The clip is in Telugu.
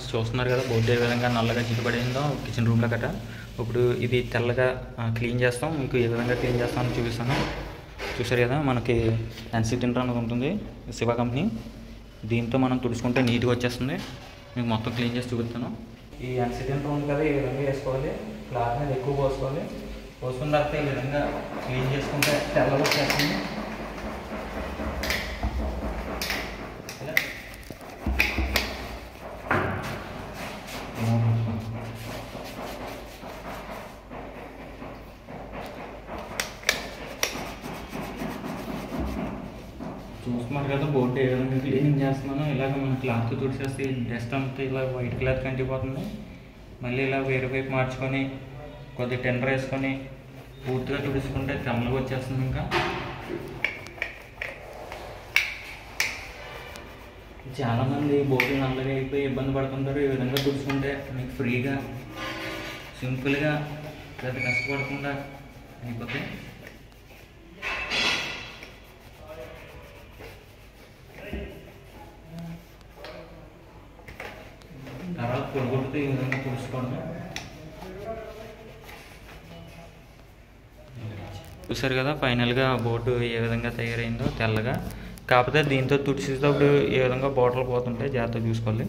చూస్తున్నారు కదా బోర్డు ఏ విధంగా నల్లగా జిడ్డుపడిందో కిచెన్ రూమ్లో గట్రా. ఇప్పుడు ఇది తెల్లగా క్లీన్ చేస్తాం. మీకు ఏ విధంగా క్లీన్ చేస్తామని చూపిస్తాను. చూసారు కదా, మనకి ఎన్సీ టింటర్ అనేది ఉంటుంది, శివ కంపెనీ. దీంతో మనం తుడుచుకుంటే నీట్గా వచ్చేస్తుంది. మీకు మొత్తం క్లీన్ చేసి చూపిస్తాను. ఈ ఎన్సీ టింటర్ ఉంది కదా, ఈ విధంగా వేసుకోవాలి. క్లాత్ మీద ఎక్కువ పోసుకోవాలి. పోసుకున్న తర్వాత ఈ విధంగా క్లీన్ చేసుకుంటే తెల్లగా వచ్చేస్తుంది. చూస్తున్నారు కదా బోర్డు ఏ విధంగా క్లీనింగ్ చేస్తున్నాను. ఇలాగ మన క్లాత్ తుడిచేస్తే డస్ట్ అంతా ఇలా వైట్ క్లాత్ కంటిపోతుంది. మళ్ళీ ఇలా వేరే వైపు మార్చుకొని కొద్దిగా టెండర్ వేసుకొని పూర్తిగా తుడుచుకుంటే తెల్లగా వచ్చేస్తుంది. ఇంకా చాలామంది బోర్డులు నల్లగా అయిపోయి ఇబ్బంది పడుతుంటారు. ఈ విధంగా తుడుచుకుంటే మీకు ఫ్రీగా సింపుల్గా పెద్ద కష్టపడకుండా అయిపోతాయి. తర్వాత పొడిగొట్టుతో ఈ విధంగా తుడుచుకోవడం. చూసారు కదా ఫైనల్గా బోర్డు ఏ విధంగా తయారైందో తెల్లగా. కాకపోతే దీంతో తుడిచేటప్పుడు ఏ విధంగా బాటిల్ పోతుంటే జాగ్రత్తగా చూసుకోవాలి.